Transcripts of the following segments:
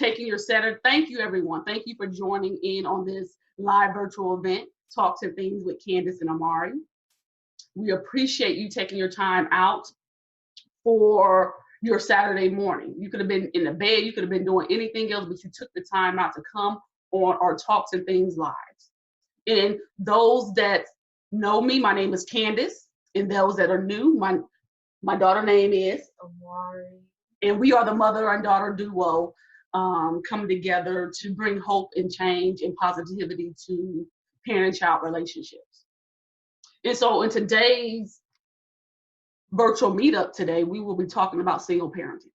taking your Saturday. Thank you, everyone. Thank you for joining in on this live virtual event, Talks and Things with Candice and Amari. We appreciate you taking your time out for your Saturday morning. You could have been in the bed, you could have been doing anything else, but you took the time out to come on our Talks and Things lives. And those that know me, my name is Candice, and those that are new, my daughter's name is Amari. And we are the mother and daughter duo coming together to bring hope and change and positivity to parent-child relationships. And so in today's virtual meetup today, we will be talking about single parenting.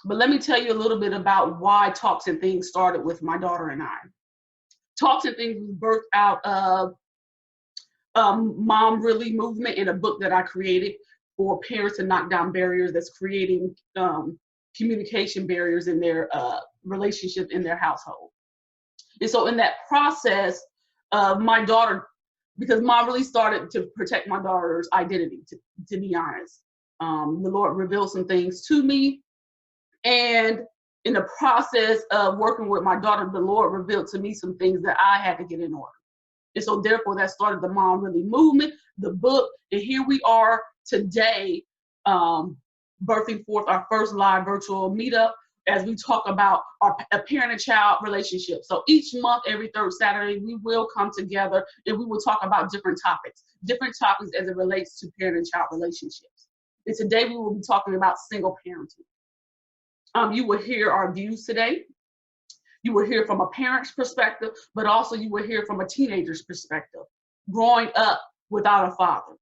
But let me tell you a little bit about why Talks and Things started with my daughter and I. Talks and Things was birthed out of Mom Really movement in a book that I created for parents to knock down barriers that's creating communication barriers in their relationship in their household. And so in that process of my daughter, because Mom really started to protect my daughter's identity, to be honest. The Lord revealed some things to me. And in the process of working with my daughter, the Lord revealed to me some things that I had to get in order. And so therefore that started the Mom Really movement, the book, and here we are today, birthing forth our first live virtual meetup as we talk about a parent and child relationship. So each month, every third Saturday, we will come together and we will talk about different topics as it relates to parent and child relationships. And today we will be talking about single parenting. You will hear our views today. You will hear from a parent's perspective, but also you will hear from a teenager's perspective, growing up without a father.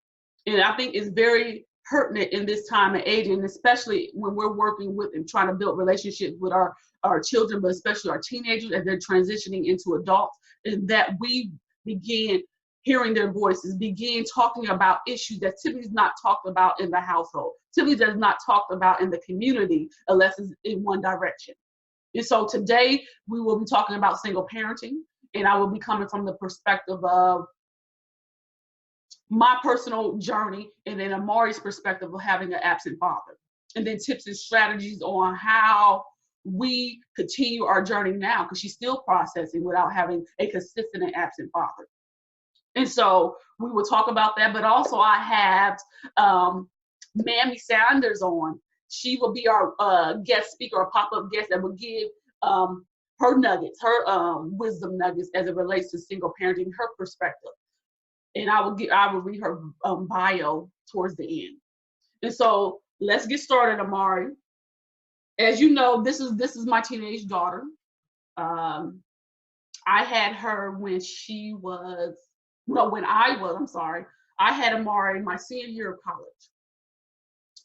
And I think it's very pertinent in this time and age, and especially when we're working with and trying to build relationships with our children, but especially our teenagers as they're transitioning into adults, is that we begin hearing their voices, begin talking about issues that typically is not talked about in the household, typically that's not talked about in the community unless it's in one direction. And so today we will be talking about single parenting, and I will be coming from the perspective of my personal journey, and then Amari's perspective of having an absent father, and then tips and strategies on how we continue our journey now, because she's still processing without having a consistent and absent father. And so we will talk about that, but also I have Mamie Saunders on. She will be our guest speaker, or pop-up guest that will give her nuggets, her wisdom nuggets as it relates to single parenting, her perspective. And I will read her bio towards the end. And so let's get started, Amari. As you know, this is my teenage daughter. I had her when I had Amari my senior year of college.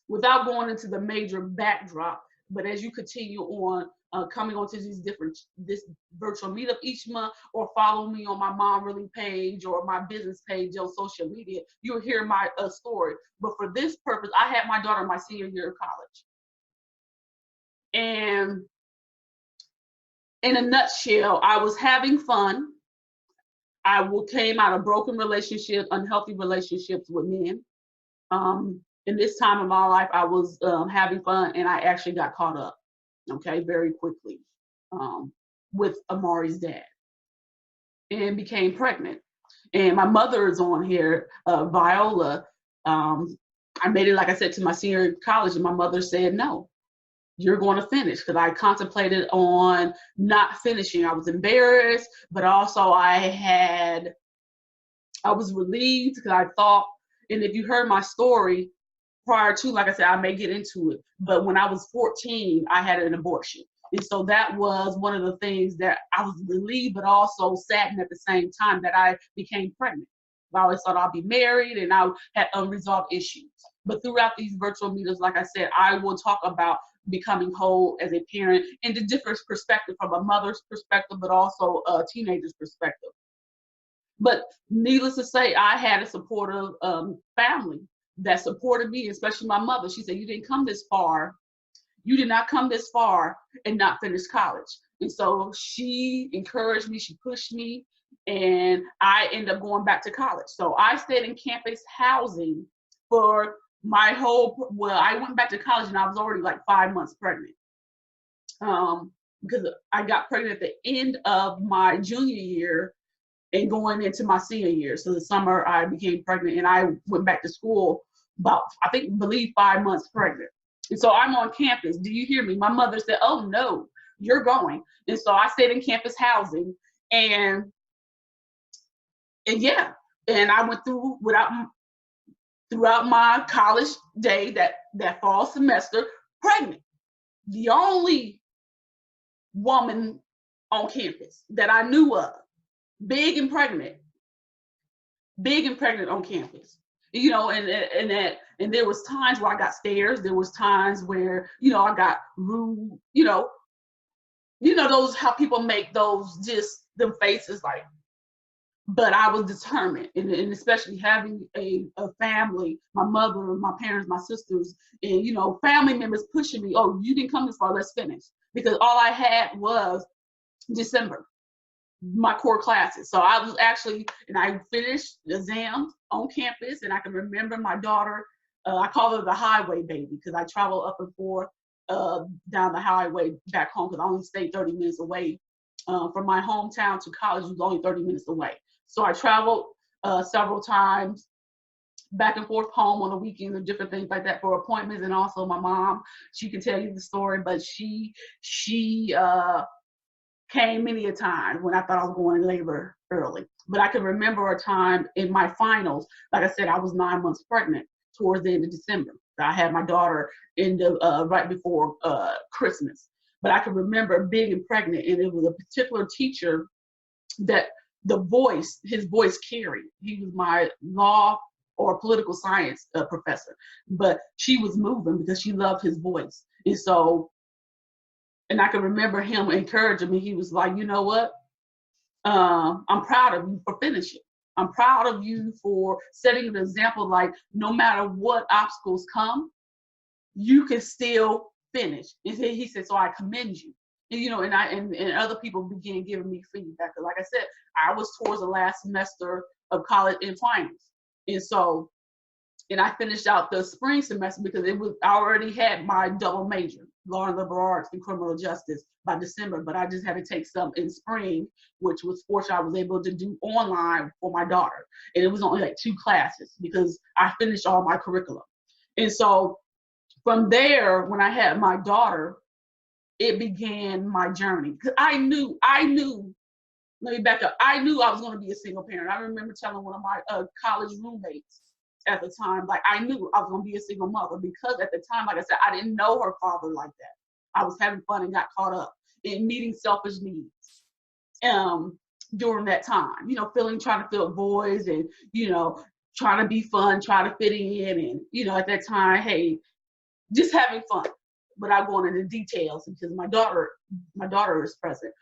Without going into the major backdrop, but as you continue on coming onto this virtual meetup each month, or follow me on my Mom Really page or my business page on social media, you'll hear my story. But for this purpose, I had my daughter my senior year of college. And in a nutshell, I was having fun. I came out of broken relationships, unhealthy relationships with men. In this time of my life, I was having fun, and I actually got caught up, very quickly with Amari's dad, and became pregnant. And my mother is on here, Viola. I made it, like I said, to my senior year of college, and my mother said, no, you're going to finish, because I contemplated on not finishing. I was embarrassed, but also I was relieved, because I thought, and if you heard my story prior to, like I said, I may get into it, but when I was 14, I had an abortion. And so that was one of the things that I was relieved, but also saddened at the same time, that I became pregnant. I always thought I'd be married, and I had unresolved issues. But throughout these virtual meetings, like I said, I will talk about becoming whole as a parent in the different perspective, from a mother's perspective, but also a teenager's perspective. But needless to say, I had a supportive family that supported me, especially my mother. She said, you did not come this far and not finish college. And so she encouraged me, she pushed me, and I ended up going back to college. So I stayed in campus housing for I went back to college, and I was already like 5 months pregnant. because I got pregnant at the end of my junior year and going into my senior year. So the summer I became pregnant and I went back to school about, believe 5 months pregnant. And so I'm on campus. Do you hear me? My mother said, oh no, you're going. And so I stayed in campus housing and yeah, and I went throughout my college day, that fall semester, pregnant. The only woman on campus that I knew of, big and pregnant on campus. And there was times where I got stares. There was times where, I got rude, those, how people make those, just them faces like, but I was determined, and especially having a family, my mother, my parents, my sisters, and family members pushing me. Oh, you didn't come this far. Let's finish, because all I had was December, my core classes. So I was actually, and I finished the exams on campus, and I can remember my daughter. I call her the highway baby because I travel up and forth down the highway back home because I only stayed 30 minutes away from my hometown to college. Was only 30 minutes away. So I traveled several times back and forth home on the weekends and different things like that for appointments. And also my mom, she can tell you the story, but she came many a time when I thought I was going to labor early. But I can remember a time in my finals, like I said, I was 9 months pregnant towards the end of December. I had my daughter in the right before Christmas. But I can remember being pregnant, and it was a particular teacher that his voice carried. He was my law or political science professor, but she was moving because she loved his voice. And so, and I can remember him encouraging me. He was like, you know what? I'm proud of you for finishing. I'm proud of you for setting an example, like no matter what obstacles come, you can still finish. And he said, so I commend you. And and other people began giving me feedback. Like I said, I was towards the last semester of college in finals. And so, and I finished out the spring semester because I already had my double major, law and liberal arts and criminal justice by December, but I just had to take some in spring, which was fortunate I was able to do online for my daughter. And it was only like 2 classes because I finished all my curriculum. And so from there, when I had my daughter, it began my journey. Because I knew, let me back up. I knew I was going to be a single parent. I remember telling one of my college roommates at the time, like I knew I was going to be a single mother because at the time, like I said, I didn't know her father like that. I was having fun and got caught up in meeting selfish needs during that time, trying to fill voids and, trying to be fun, trying to fit in. And, at that time, hey, just having fun without going into details because my daughter is present,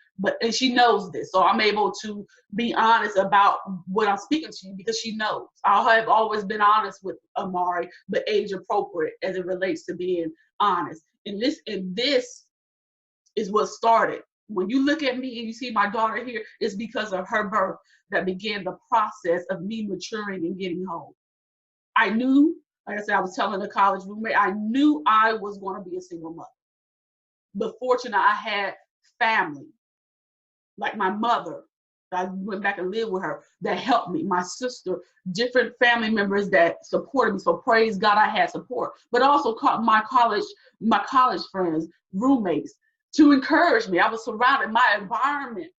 and she knows this. So I'm able to be honest about what I'm speaking to you because she knows. I have always been honest with Amari, but age appropriate as it relates to being honest. And this is what started. When you look at me and you see my daughter here, it's because of her birth that began the process of me maturing and getting home. I knew, like I said, I was telling a college roommate, I knew I was going to be a single mother. But fortunately, I had family, like my mother. I went back and lived with her that helped me. My sister, different family members that supported me. So praise God, I had support. But also my college friends, roommates, to encourage me. I was surrounded. My environment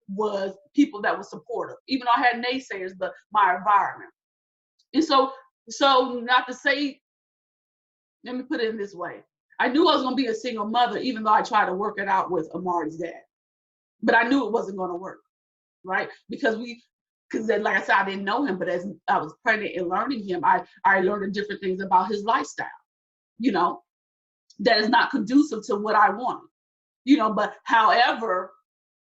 was people that were supportive, even though I had naysayers, but my environment. And so not to say, let me put it in this way. I knew I was going to be a single mother, even though I tried to work it out with Amari's dad. But I knew it wasn't going to work, right? Because like I said, I didn't know him, but as I was pregnant and learning him, I learned different things about his lifestyle, that is not conducive to what I wanted, but however,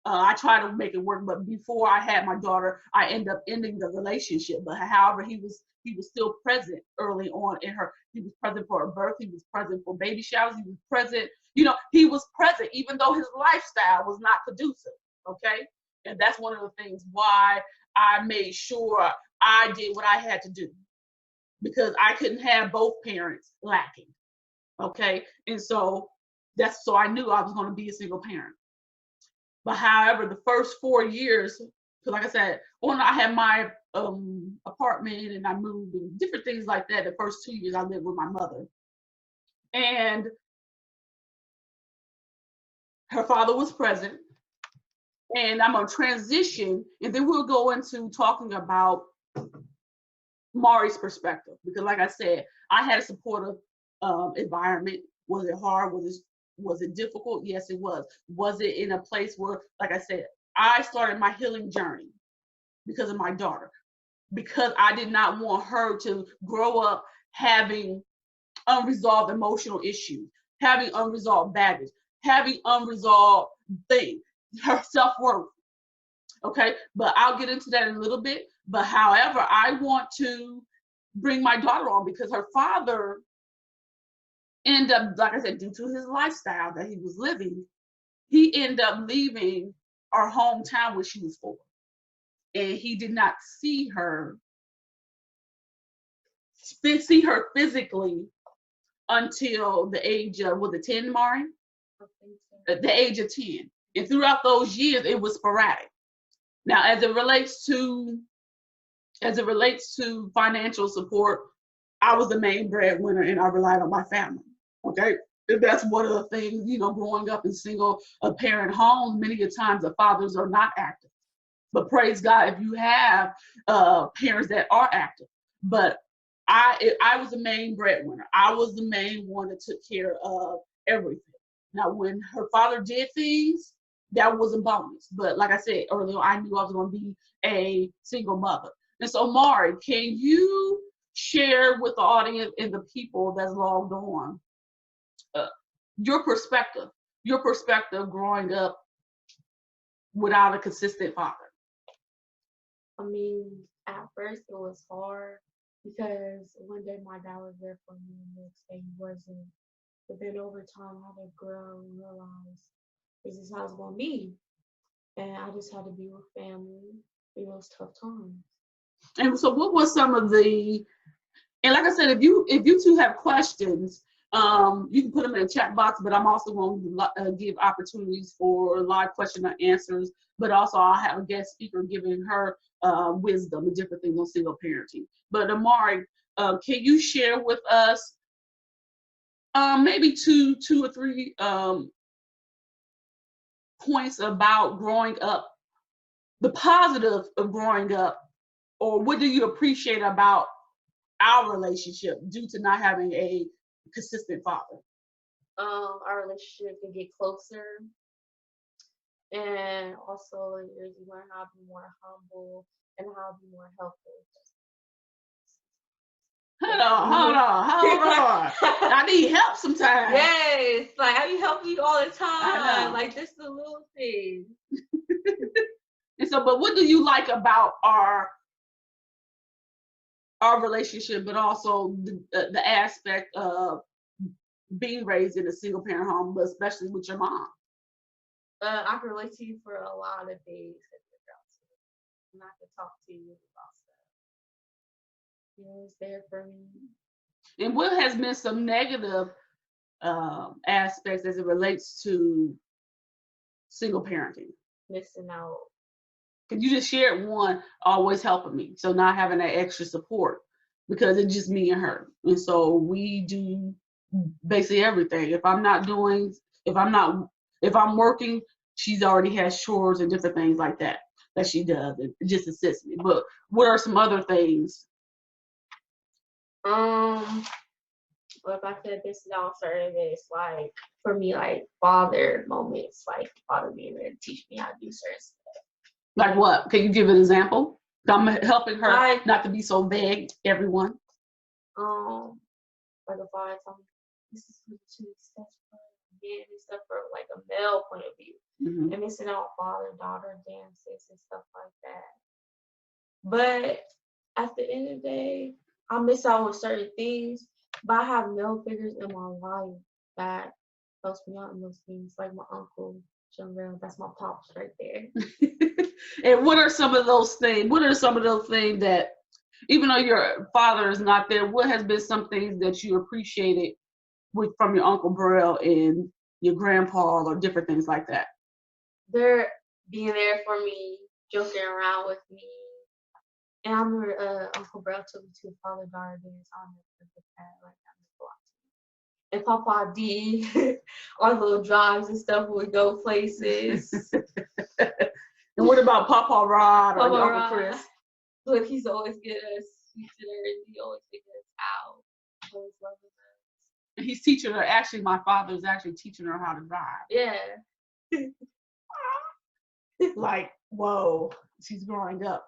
I tried to make it work, but before I had my daughter, I ended up ending the relationship. But however, he was still present early on in her. He was present for her birth. He was present for baby showers. He was present. He was present, even though his lifestyle was not conducive. Okay, and that's one of the things why I made sure I did what I had to do, because I couldn't have both parents lacking. Okay, and so I knew I was going to be a single parent. But however, the first 4 years, because like I said, when I had my apartment and I moved and different things like that, the first 2 years I lived with my mother. And her father was present. And I'm gonna transition, and then we'll go into talking about Mari's perspective. Because like I said, I had a supportive environment. Was it hard? Was it difficult? Yes, it was. Was it in a place where, like I said, I started my healing journey because of my daughter, because I did not want her to grow up having unresolved emotional issues, having unresolved baggage, having unresolved things, her self-worth. Okay, but I'll get into that in a little bit. But however, I want to bring my daughter on because her father ended up, like I said, due to his lifestyle that he was living, he ended up leaving our hometown when she was 4. And he did not see her physically until the age of, was it 10, Mari? The age of 10. And throughout those years, it was sporadic. Now, as it relates to financial support, I was the main breadwinner and I relied on my family. Okay, that's one of the things, you know, growing up in single parent homes, many a times the fathers are not active. But praise God if you have parents that are active. But I was the main breadwinner. I was the main one that took care of everything. Now, when her father did things, that was a bonus. But like I said earlier, I knew I was going to be a single mother. And so, Mari, can you share with the audience and the people that's logged on your perspective growing up without a consistent father? I mean, at first it was hard because one day my dad was there for me and the next day he wasn't. But then over time I had to grow and realize this is how it's gonna be. And I just had to be with family in those tough times. And so what was some of the, and like I said, if you two have questions, you can put them in the chat box, but I'm also going to give opportunities for live question and answers, but also I'll have a guest speaker giving her wisdom and different things on single parenting. But Amari, can you share with us maybe two or three points about growing up, the positive of growing up, or what do you appreciate about our relationship due to not having a consistent father? Our relationship can get closer, and also you learn how to be more humble and how to be more helpful. Hold on. I need help sometimes. Yes, like I be helping you all the time. Like just the little things. And so, but what do you like about our relationship, but also the aspect of being raised in a single parent home, but especially with your mom? I can relate to you for a lot of things that you're about to, and I can talk to you about stuff. You know, it's there for me. And what has been some negative aspects as it relates to single parenting? Missing out. Could you just share one always helping me? So not having that extra support because it's just me and her. And so we do basically everything. If I'm working, she's already has chores and different things like that she does. It just assists me. But what are some other things? Well, if I could missing out certain events, like for me, like father moments, like father being there to teach me how to do certain stuff. Like what? Can you give an example? I'm helping her not to be so vague, everyone. Like a father telling me, this is what you expect from men and stuff from like a male point of view. Mm-hmm. And missing out father-daughter dances and stuff like that. But at the end of the day, I miss out on certain things, but I have male figures in my life that helps me out in those things, like my uncle, Jamrell. That's my pops right there. And what are some of those things? What are some of those things that, even though your father is not there, what has been some things that you appreciated from your Uncle Burrell and your grandpa or different things like that? being there for me, joking around with me. And I remember Uncle Bro took me to Father Daughter Dance. I'll never forget that. Like, and Papa D on little drives and stuff. We would go places. And what about Papa Rod or Papa Uncle Rod. Chris? Look, he's always getting us sweet dinners. He always taking us out. Always loving us. And he's teaching her. Actually, my father is actually teaching her how to drive. Yeah. Like, whoa, she's growing up.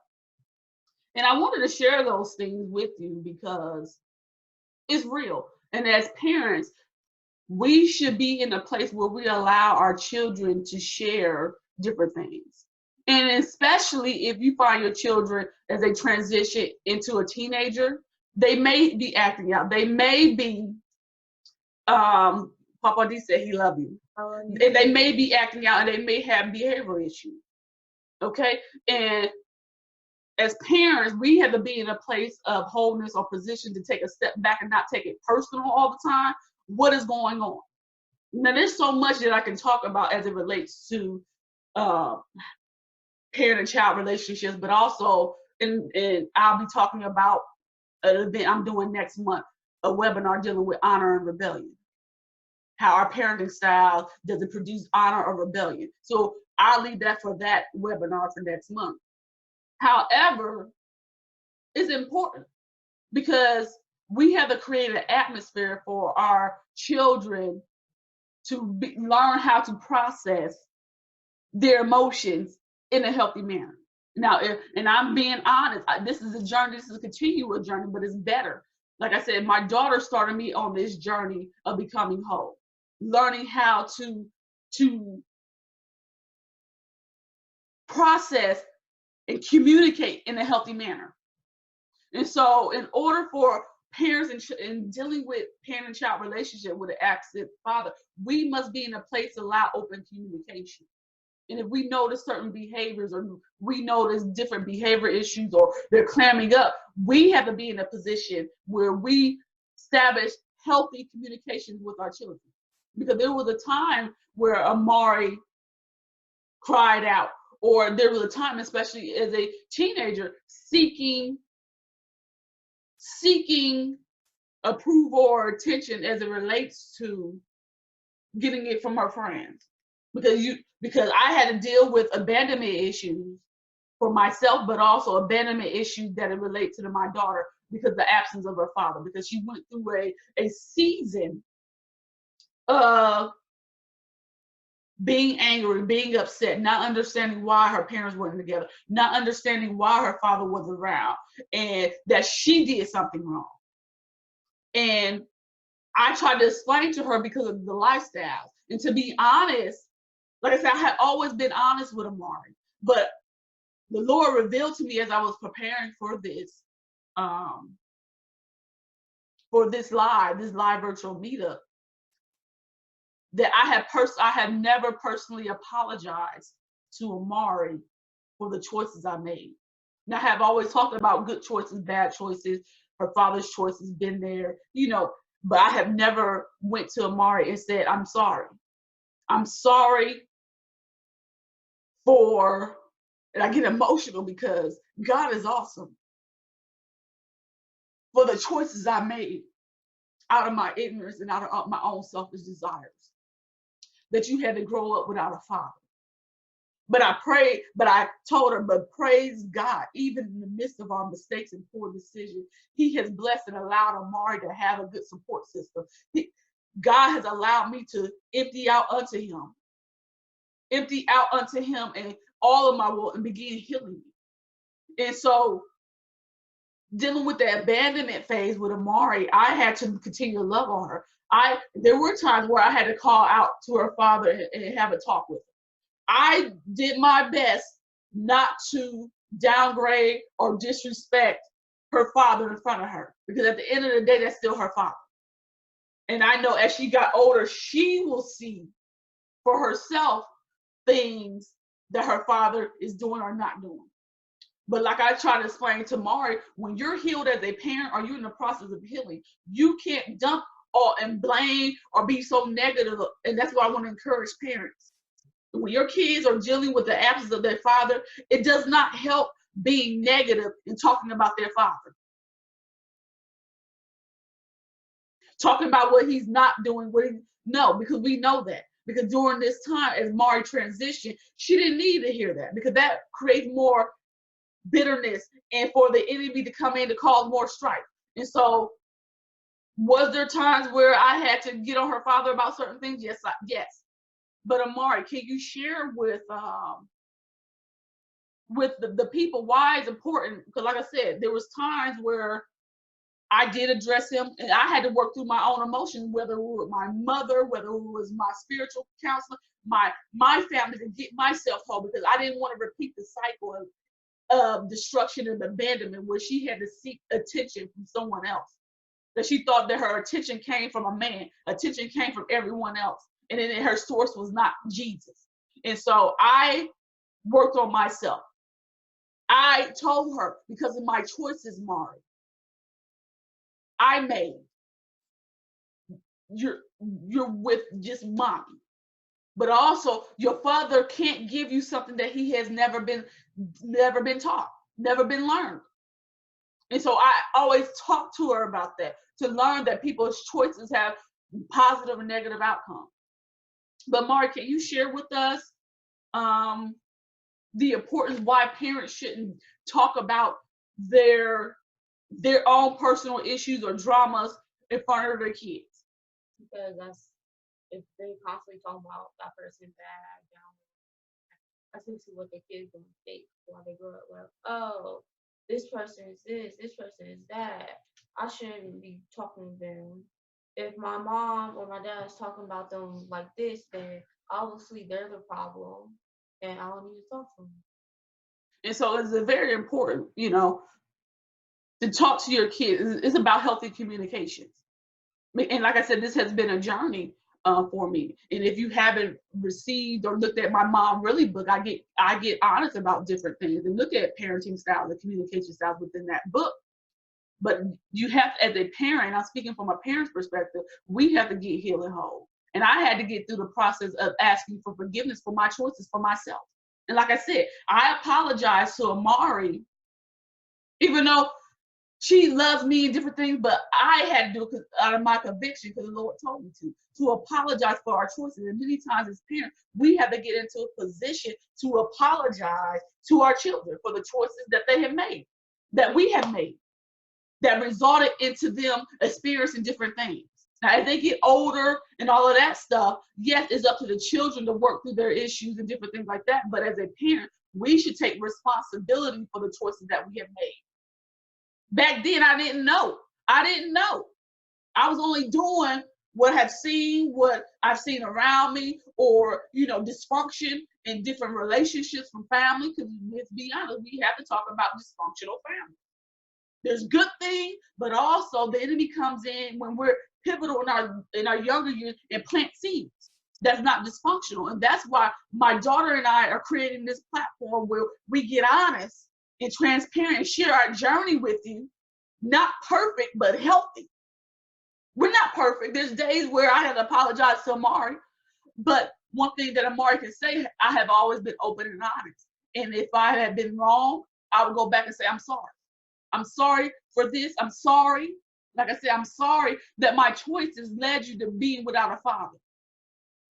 And I wanted to share those things with you because it's real. And as parents, we should be in a place where we allow our children to share different things. And especially if you find your children as they transition into a teenager, they may be acting out. They may be, Papa D said he love you. And they may be acting out and they may have behavior issues. Okay? And as parents, we have to be in a place of wholeness or position to take a step back and not take it personal all the time. What is going on? Now, there's so much that I can talk about as it relates to parent and child relationships, but also, and I'll be talking about an event I'm doing next month, a webinar dealing with honor and rebellion. How our parenting style, does it produce honor or rebellion? So I'll leave that for that webinar for next month. However, it's important because we have to create an atmosphere for our children to learn how to process their emotions in a healthy manner. Now, and I'm being honest, this is a journey, this is a continual journey, but it's better. Like I said, my daughter started me on this journey of becoming whole, learning how to process and communicate in a healthy manner. And so in order for parents in dealing with parent and child relationship with an absent father, we must be in a place to allow open communication. And if we notice certain behaviors or we notice different behavior issues or they're clamming up, we have to be in a position where we establish healthy communications with our children. Because there was a time where Amari cried out, or there was a time, especially as a teenager, seeking approval or attention as it relates to getting it from her friends. Because I had to deal with abandonment issues for myself, but also abandonment issues that relate to my daughter because of the absence of her father, because she went through a season of being angry, being upset, not understanding why her parents weren't together, not understanding why her father was around, and that she did something wrong. And I tried to explain to her because of the lifestyles. And to be honest, like I said, I had always been honest with Amari, but the Lord revealed to me as I was preparing for this live virtual meetup, that I have never personally apologized to Amari for the choices I made. And I have always talked about good choices, bad choices, her father's choices been there, but I have never went to Amari and said, I'm sorry. I'm sorry and I get emotional because God is awesome, for the choices I made out of my ignorance and out of my own selfish desires, that you had to grow up without a father. But I told her, but praise God, even in the midst of our mistakes and poor decisions, He has blessed and allowed Amari to have a good support system. God has allowed me to empty out unto Him and all of my will, and begin healing me. And so, dealing with the abandonment phase with Amari, I had to continue to love on her. There were times where I had to call out to her father and have a talk with her. I did my best not to downgrade or disrespect her father in front of her, because at the end of the day, that's still her father. And I know as she got older, she will see for herself things that her father is doing or not doing. But like I try to explain to Mari, when you're healed as a parent or you're in the process of healing, you can't dump and blame or be so negative. And that's why I want to encourage parents. When your kids are dealing with the absence of their father, it does not help being negative and talking about their father. Talking about what he's not doing, no, because we know that. Because during this time, as Mari transitioned, she didn't need to hear that, because that creates more bitterness and for the enemy to come in to cause more strife. And so, was there times where I had to get on her father about certain things? Yes, yes. But Amari, can you share with the people why it's important? Because like I said, there was times where I did address him, and I had to work through my own emotions, whether it was my mother, whether it was my spiritual counselor, my family, to get myself whole, because I didn't want to repeat the cycle of destruction and abandonment where she had to seek attention from someone else. That she thought that her attention came from a man, attention came from everyone else, and then her source was not Jesus. And so I worked on myself. I told her, because of my choices, Mari, I made. You're with just mommy. But also, your father can't give you something that he has never been taught, never been learned. And so I always talk to her about that, to learn that people's choices have positive and negative outcomes. But Mari, can you share with us the importance why parents shouldn't talk about their own personal issues or dramas in front of their kids? Because if they constantly talk about that person bad, that's usually what the kids gonna think while they grow up. Well, oh, this person is this person is that. I shouldn't be talking to them. If my mom or my dad is talking about them like this, then obviously they're the problem, and I don't need to talk to them. And so it's very important, to talk to your kids. It's about healthy communications. And like I said, this has been a journey for me. And if you haven't received or looked at my Mom Really book, I get honest about different things and look at parenting styles and communication styles within that book. But you have to, as a parent, I'm speaking from a parent's perspective, we have to get healed and whole. And I had to get through the process of asking for forgiveness for my choices for myself. And like I said, I apologize to Amari, even though she loves me and different things, but I had to do it out of my conviction, because the Lord told me to apologize for our choices. And many times as parents, we have to get into a position to apologize to our children for the choices that they have made, that we have made, that resulted into them experiencing different things. Now, as they get older and all of that stuff, yes, it's up to the children to work through their issues and different things like that. But as a parent, we should take responsibility for the choices that we have made. Back then, I didn't know. I was only doing what I've seen around me, or, dysfunction in different relationships from family. Because let's be honest, we have to talk about dysfunctional family. There's good things, but also the enemy comes in when we're pivotal in our younger years and plant seeds that's not dysfunctional. And that's why my daughter and I are creating this platform where we get honest and transparent and share our journey with you. Not perfect, but healthy. We're not perfect. There's days where I have to apologize to Amari, but one thing that Amari can say, I have always been open and honest. And if I had been wrong, I would go back and say, I'm sorry. I'm sorry for this. I'm sorry. Like I said, I'm sorry that my choices led you to being without a father.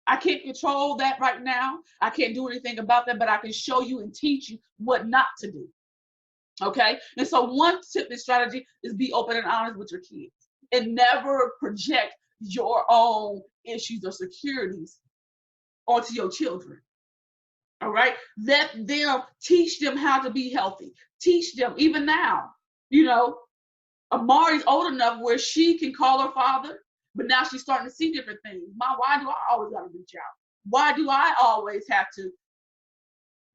I can't control that right now. I can't do anything about that, but I can show you and teach you what not to do. Okay? And so one tip and strategy is be open and honest with your kids and never project your own issues or securities onto your children. All right? Let them, teach them how to be healthy. Teach them, even now, Amari's old enough where she can call her father, but now she's starting to see different things. Mom, why do I always got to reach out? Why do I always have to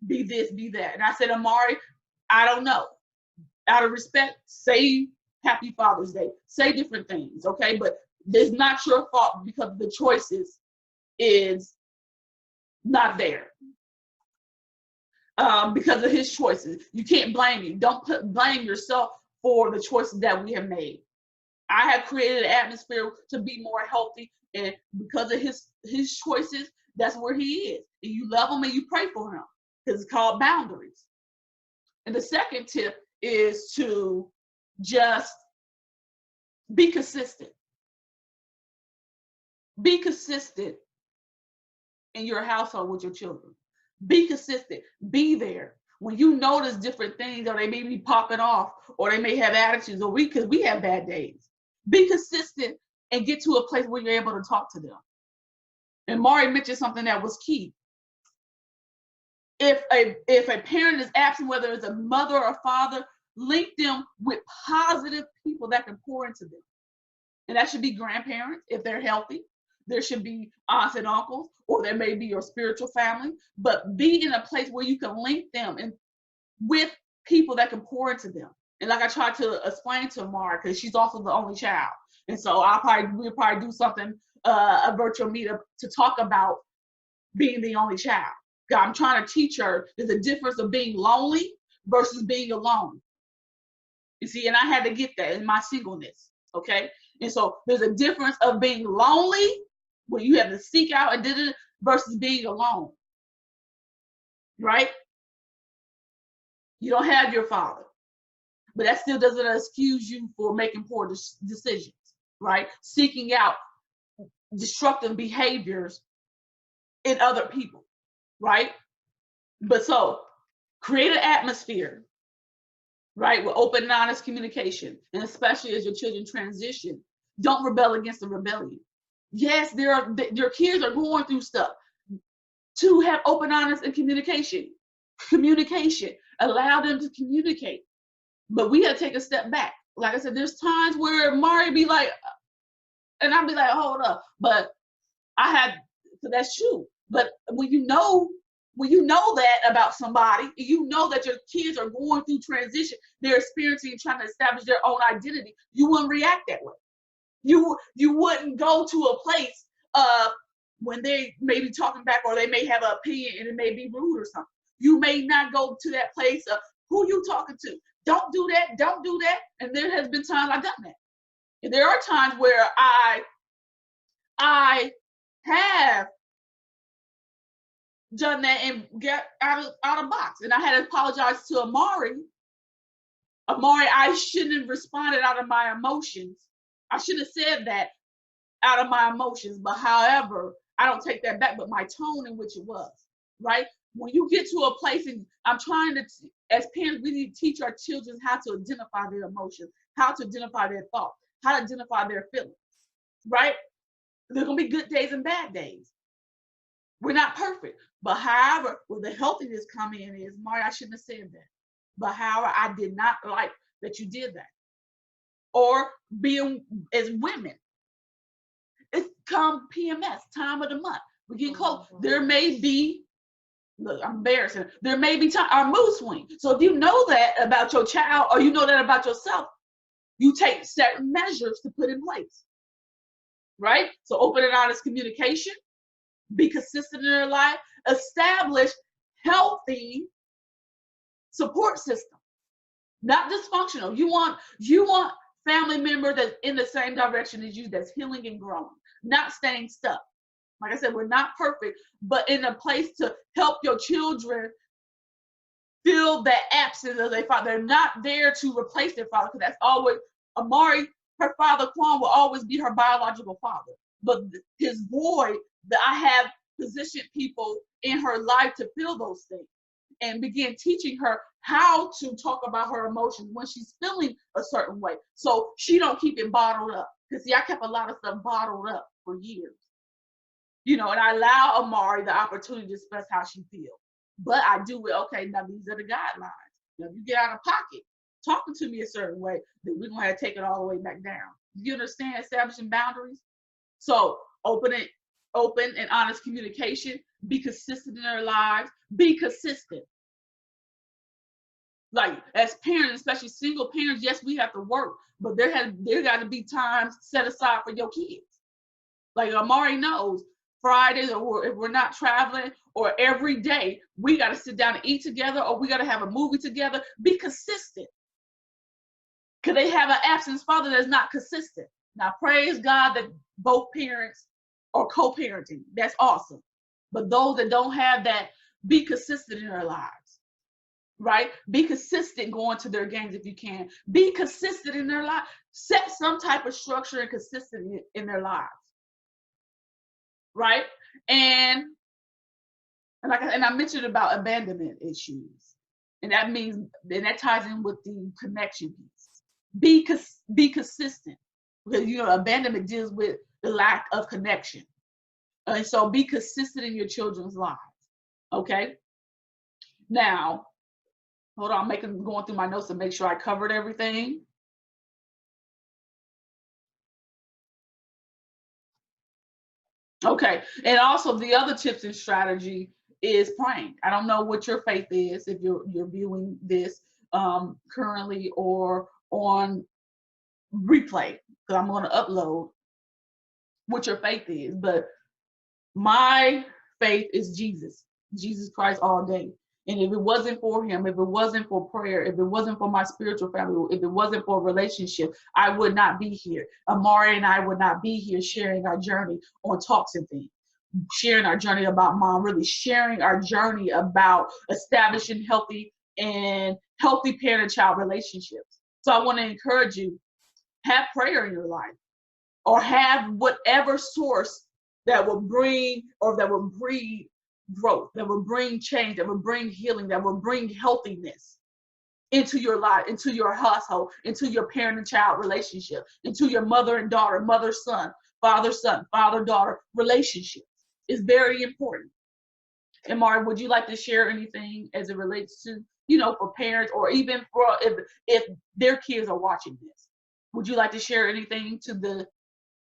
be this, be that? And I said, Amari, I don't know. Out of respect, say Happy Father's Day. Say different things, okay? But it's not your fault because the choices is not there. Because of his choices. You can't blame you. Don't blame yourself for the choices that we have made. I have created an atmosphere to be more healthy, and because of his choices, That's where he is. And you love him and you pray for him, because it's called boundaries. And the second tip is to just be consistent. Be consistent in your household with your children. Be consistent. Be there. When you notice different things, or they may be popping off, or they may have attitudes, or because we have bad days, be consistent and get to a place where you're able to talk to them. And Mari mentioned something that was key. If a parent is absent, whether it's a mother or father, link them with positive people that can pour into them. And that should be grandparents if they're healthy. There should be aunts and uncles, or there may be your spiritual family. But be in a place where you can link them and with people that can pour into them. And like I tried to explain to Mara, because she's also the only child, and so we'll probably do something, a virtual meetup, to talk about being the only child. I'm trying to teach her there's a difference of being lonely versus being alone. You see, and I had to get that in my singleness. Okay, and so there's a difference of being lonely, where you have to seek out and did it, versus being alone. Right? You don't have your father, but that still doesn't excuse you for making poor decisions, right? Seeking out destructive behaviors in other people, right? But so create an atmosphere, right, with open and honest communication, and especially as your children transition, don't rebel against the rebellion. Yes, your kids are going through stuff. To have open, honest, and communication. Allow them to communicate. But we got to take a step back. Like I said, there's times where Mari be like, and I'll be like, hold up. But so that's true. But when you know that about somebody, you know that your kids are going through transition, they're experiencing and trying to establish their own identity, you wouldn't react that way. You wouldn't go to a place when they may be talking back, or they may have an opinion and it may be rude or something. You may not go to that place of, who you talking to? Don't do that, don't do that. And there has been times I've done that. And there are times where I have done that and get out of box. And I had to apologize to Amari. I shouldn't have responded out of my emotions. I should have said that out of my emotions. But however, I don't take that back, but my tone in which it was, right? When you get to a place, and I'm trying to, as parents, we need to teach our children how to identify their emotions, how to identify their thoughts, how to identify their feelings, right? There's going to be good days and bad days. We're not perfect. But however, where the healthiness come in is, Mari, I shouldn't have said that. But however, I did not like that you did that. Or being, as women, it's come PMS, time of the month. We're getting close. There may be, look, I'm embarrassing. There may be our mood swing. So if you know that about your child, or you know that about yourself, you take certain measures to put in place. Right? So open and honest communication, be consistent in their life, establish healthy support system, not dysfunctional. You want family member that's in the same direction as you, that's healing and growing, not staying stuck. Like I said, we're not perfect, but in a place to help your children feel that absence of their father. They're not there to replace their father, because that's always, Amari, her father, Quan, will always be her biological father. But his void, that I have positioned people in her life to feel those things, and begin teaching her how to talk about her emotions when she's feeling a certain way, so she don't keep it bottled up. Because see, I kept a lot of stuff bottled up for years. And I allow Amari the opportunity to express how she feels. But I do it, okay, now these are the guidelines. Now if you get out of pocket, talking to me a certain way, then we're going to have to take it all the way back down. You understand establishing boundaries? So open and honest communication, be consistent in their lives, be consistent. Like, as parents, especially single parents, yes, we have to work, but there got to be times set aside for your kids. Like Amari knows, Fridays, or if we're not traveling, or every day, we got to sit down and eat together, or we got to have a movie together. Be consistent. Because they have an absent father that's not consistent. Now, praise God that both parents are co-parenting. That's awesome. But those that don't have that, be consistent in their lives, right? Be consistent going to their games if you can. Be consistent in their life. Set some type of structure and consistency in their lives, right? And I mentioned about abandonment issues, and that means, and that ties in with the connection piece. Be consistent, because abandonment deals with the lack of connection, and so be consistent in your children's lives. Okay. Now, hold on, going through my notes to make sure I covered everything. Okay, and also the other tips and strategy is praying. I don't know what your faith is, if you're viewing this currently or on replay, because I'm going to upload what your faith is. But my faith is Jesus Christ all day. And if it wasn't for him, if it wasn't for prayer, if it wasn't for my spiritual family, if it wasn't for a relationship, I would not be here. Amari and I would not be here sharing our journey on Talks and Things, sharing our journey about mom, really sharing our journey about establishing healthy parent-child relationships. So I want to encourage you, have prayer in your life, or have whatever source that will bring or that will breed growth, that will bring change, that will bring healing, that will bring healthiness into your life, into your household, into your parent and child relationship, into your mother and daughter, mother-son, father-daughter relationships. Is very important. And Mari, would you like to share anything as it relates to, for parents, or even for if their kids are watching this? Would you like to share anything to the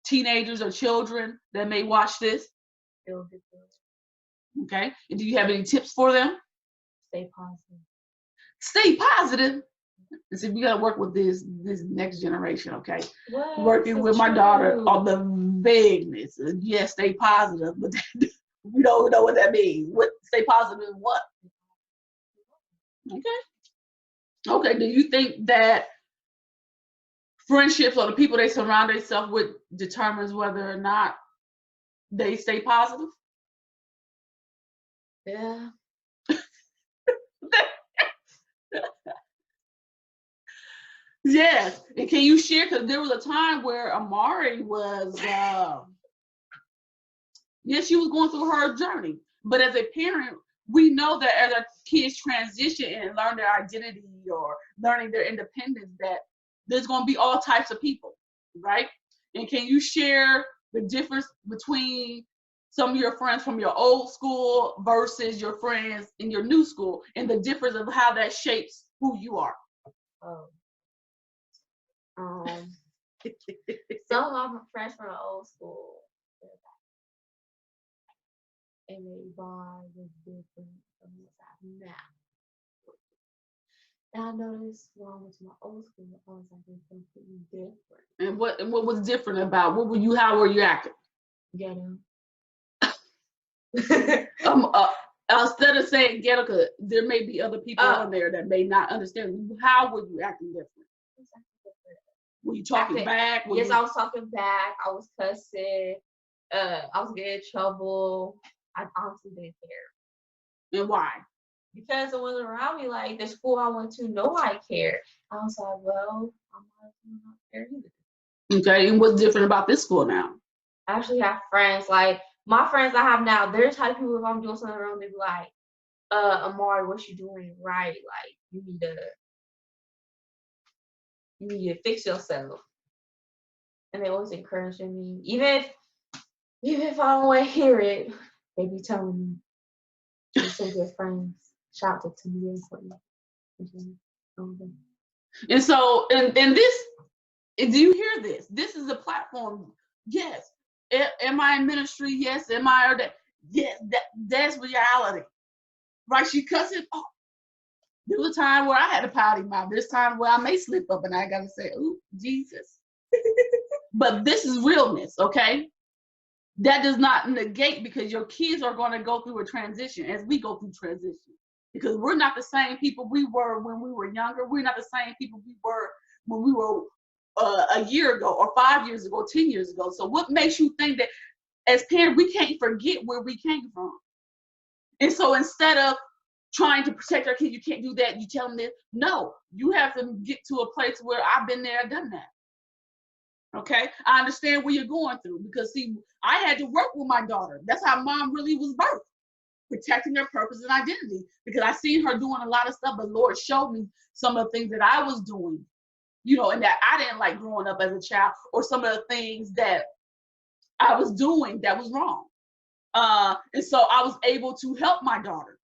teenagers or children that may watch this? Okay. And do you have any tips for them? Stay positive. Stay positive. And see, we gotta work with this next generation, okay? What? Working with my daughter on the vagueness. Yes, stay positive, but we don't know what that means. What stay positive in what? Okay. Okay. Do you think that friendships or the people they surround themselves with determines whether or not they stay positive? Yeah. Yes. And can you share, because there was a time where Amari was she was going through her journey, but as a parent, we know that as our kids transition and learn their identity or learning their independence, that there's going to be all types of people, right? And can you share the difference between some of your friends from your old school versus your friends in your new school, and the difference of how that shapes who you are? Some of my friends from the old school, and their bond was different from what I have now. And I noticed when I went to my old school, I was like completely different. And what was different about? How were you acting? Ghetto. Instead of saying ghetto, because there may be other people on there that may not understand. How were you acting different? Were you talking back? Yes, I was talking back. I was cussing. I was getting in trouble. I honestly didn't care. And why? Because it wasn't around me. Like the school I went to, nobody cared. I was like, well, I'm not care either. Okay, and what's different about this school now? I actually have friends. Like my friends I have now, they're the type of people, if I'm doing something wrong, they be like, Amari, what you doing right? Like you need to fix yourself. And they always encouraging me. Even if I don't want to hear it, they be telling me. They're so good friends. Shout out to me for you. And so, and this, do you hear this? This is a platform. Yes. Am I in ministry? Yes. Am I? Or that? Yes. That's reality. Right? She cussing. Oh, there was a time where I had a potty mouth. There's time where I may slip up and I gotta say, "Ooh, Jesus." But this is realness, okay? That does not negate, because your kids are going to go through a transition as we go through transition. Because we're not the same people we were when we were younger. We're not the same people we were when we were a year ago or 5 years ago, 10 years ago. So what makes you think that as parents, we can't forget where we came from? And so instead of trying to protect our kids, you can't do that, you tell them this. No, you have to get to a place where I've been there, done that. Okay, I understand what you're going through, because see, I had to work with my daughter. That's how mom really was birthed, protecting her purpose and identity, because I seen her doing a lot of stuff, but Lord showed me some of the things that I was doing, and that I didn't like growing up as a child, or some of the things that I was doing that was wrong. And so I was able to help my daughter,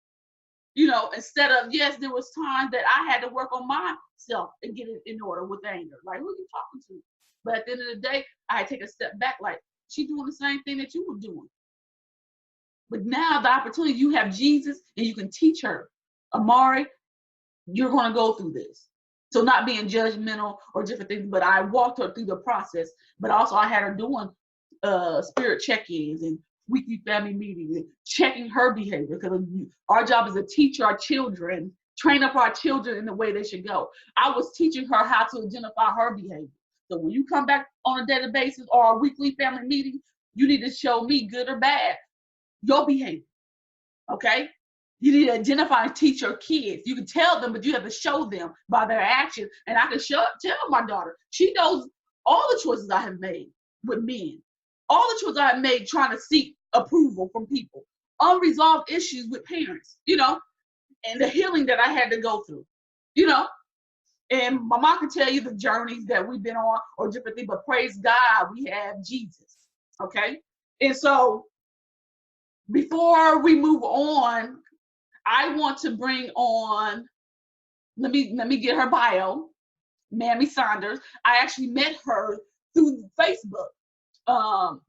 instead of, yes, there was times that I had to work on myself and get it in order with anger. Like, who are you talking to? But at the end of the day, I take a step back, like, she's doing the same thing that you were doing. But now the opportunity, you have Jesus and you can teach her, Amari, you're going to go through this. So not being judgmental or different things, but I walked her through the process. But also I had her doing spirit check-ins and weekly family meetings and checking her behavior, because our job is to teach our children, train up our children in the way they should go. I was teaching her how to identify her behavior. So when you come back on a daily basis or a weekly family meeting, you need to show me, good or bad, your behavior. Okay? You need to identify and teach your kids. You can tell them, but you have to show them by their action. And I can tell my daughter, she knows all the choices I have made with men, all the choices I have made trying to seek approval from people, unresolved issues with parents, and the healing that I had to go through, And my mom can tell you the journeys that we've been on or different things, but praise God, we have Jesus. Okay? And so before we move on, I want to bring on, let me get her bio, Mamie Saunders. I actually met her through Facebook,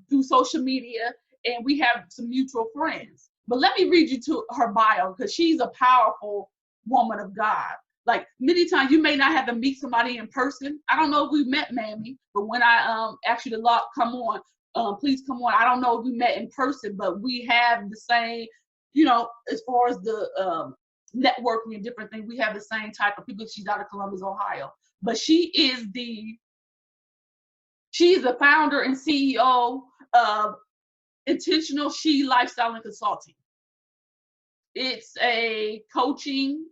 through social media, and we have some mutual friends. But let me read you to her bio, because she's a powerful woman of God. Like, many times you may not have to meet somebody in person. I don't know if we met Mamie, but when I asked you to come on, please come on. I don't know if we met in person, but we have the same, as far as the networking and different things, we have the same type of people. She's out of Columbus, Ohio. But she is the founder and CEO of Intentional She Lifestyle and Consulting. It's a coaching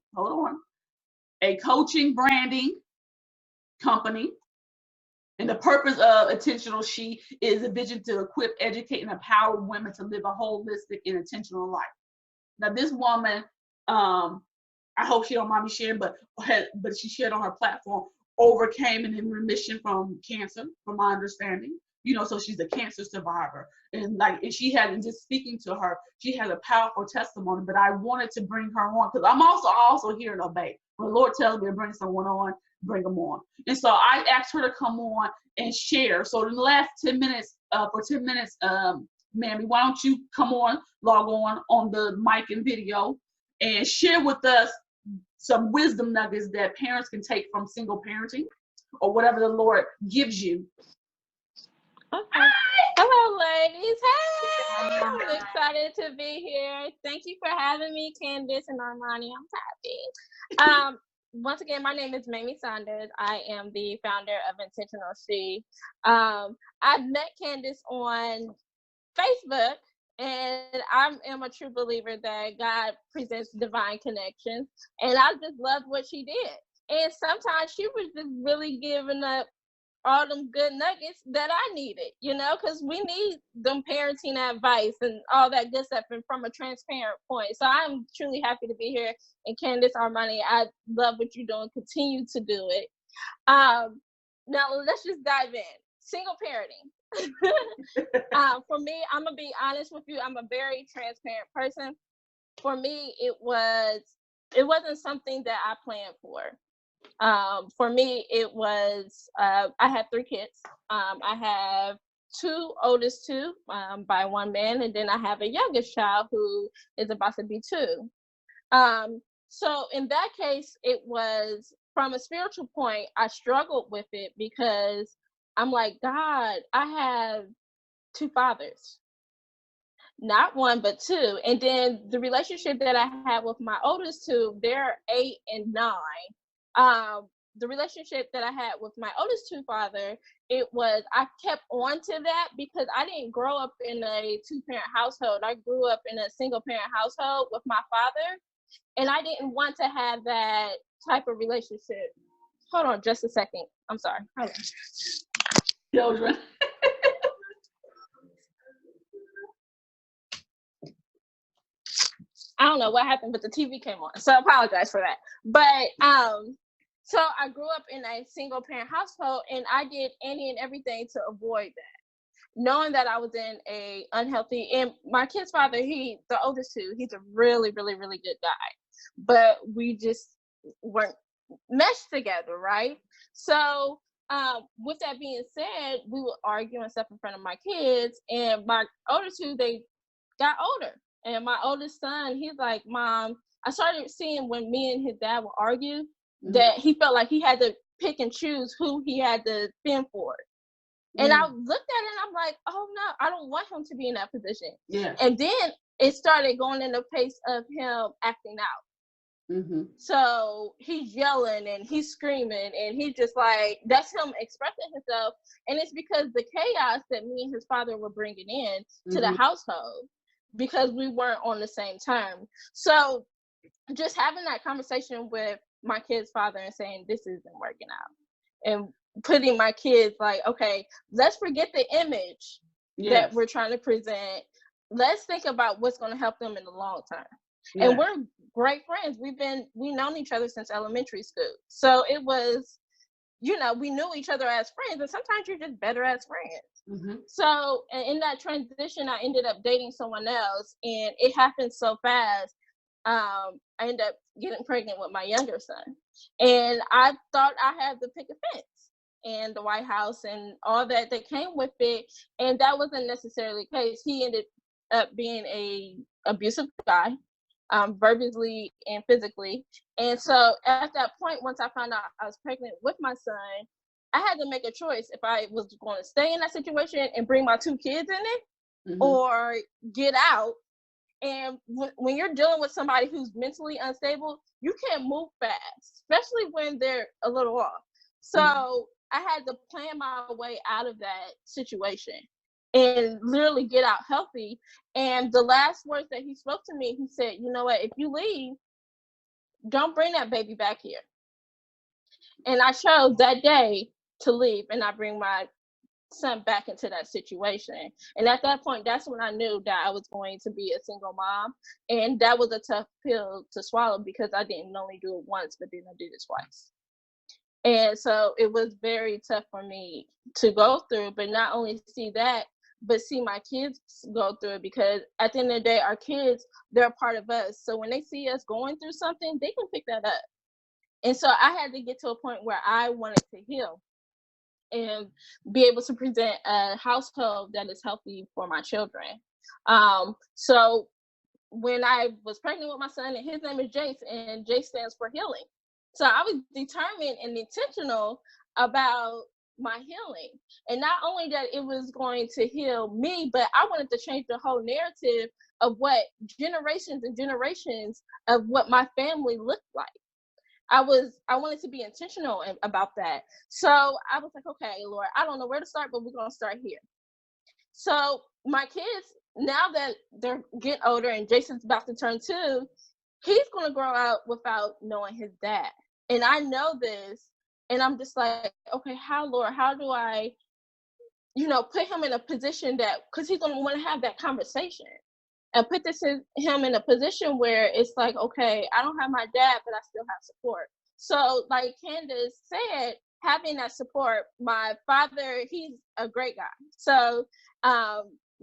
branding company. And the purpose of Intentional She is a vision to equip, educate, and empower women to live a holistic and intentional life. Now, this woman, I hope she don't mind me sharing, but she shared on her platform, overcame and in remission from cancer, from my understanding. So she's a cancer survivor. And she hasn't, just speaking to her, she has a powerful testimony, but I wanted to bring her on because I'm also here to obey. When the Lord tells me to bring someone on, bring them on. And so I asked her to come on and share. So in the last 10 minutes, Mamie, why don't you come on, log on the mic and video, and share with us some wisdom nuggets that parents can take from single parenting or whatever the Lord gives you. Okay. Hello, ladies. Hey, I'm excited to be here. Thank you for having me, Candice and Amari. I'm happy. Once again, my name is Mamie Saunders. I am the founder of Intentional She. I met Candice on Facebook, and I am a true believer that God presents divine connections, and I just loved what she did. And sometimes she was just really giving up all them good nuggets that I needed, because we need them parenting advice and all that good stuff, and from a transparent point. So I'm truly happy to be here. And Candice, Armani, I love what you're doing. Continue to do it. Now let's just dive in. Single parenting. For me, I'm gonna be honest with you. I'm a very transparent person. For me, it wasn't something that I planned for. For me, it was, I have 3 kids. I have 2 oldest 2 by one man, and then I have a youngest child who is about to be 2. So in that case, it was, from a spiritual point, I struggled with it because I'm like, God, I have 2 fathers. Not 1, but 2. And then the relationship that I had with my oldest 2, they're 8 and 9. the relationship that I had with my oldest two father, it was, I kept on to that because I didn't grow up in a 2-parent household. I grew up in a single parent household with my father, and I didn't want to have that type of relationship. Hold on just a second. I'm sorry. Hold on. Children. I don't know what happened, but the TV came on, so I apologize for that. But so I grew up in a single parent household, and I did any and everything to avoid that, knowing that I was in a unhealthy. And my kid's father, the oldest two, he's a really, really, really good guy, but we just weren't meshed together, right? So with that being said, we would argue and stuff in front of my kids, and my older two, they got older. And my oldest son, he's like, Mom, I started seeing when me and his dad would argue that he felt like he had to pick and choose who he had to fend for. And I looked at it and I'm like, oh no, I don't want him to be in that position. Yeah. And then it started going in the pace of him acting out. So he's yelling and he's screaming and he's just like, that's him expressing himself. And it's because the chaos that me and his father were bringing in to the household, because we weren't on the same term. So just having that conversation with my kid's father and saying, this isn't working out, and putting my kids like, okay, let's forget the image that we're trying to present. Let's think about what's going to help them in the long term. And we're great friends. We've known each other since elementary school. So it was, we knew each other as friends, and sometimes you're just better as friends. So in that transition, I ended up dating someone else, and it happened so fast. I ended up getting pregnant with my younger son, and I thought I had the picket fence and the White House and all that came with it, and that wasn't necessarily the case. He ended up being a abusive guy, verbally and physically. And so at that point, once I found out I was pregnant with my son, I had to make a choice if I was going to stay in that situation and bring my 2 kids in it, or get out. And when you're dealing with somebody who's mentally unstable, you can't move fast, especially when they're a little off. So I had to plan my way out of that situation and literally get out healthy. And the last words that he spoke to me, he said, you know what, if you leave, don't bring that baby back here. And I chose that day to leave and not bring my son back into that situation. And at that point, that's when I knew that I was going to be a single mom. And that was a tough pill to swallow, because I didn't only do it once, but then I did it twice. And so it was very tough for me to go through, but not only see that, but see my kids go through it, because at the end of the day, our kids, they're a part of us. So when they see us going through something, they can pick that up. And so I had to get to a point where I wanted to heal and be able to present a household that is healthy for my children. So when I was pregnant with my son, and his name is Jace, and Jace stands for healing. So I was determined and intentional about my healing. And not only that it was going to heal me, but I wanted to change the whole narrative of what generations and generations of what my family looked like. I wanted to be intentional about that. So I was like, okay, Lord, I don't know where to start, but we're going to start here. So my kids, now that they're getting older and Jason's about to turn 2, he's going to grow out without knowing his dad. And I know this, and I'm just like, okay, Lord, how do I, put him in a position that, because he's going to want to have that conversation. And put him in a position where it's like, okay, I don't have my dad, but I still have support. So like Candice said, having that support, my father, he's a great guy. So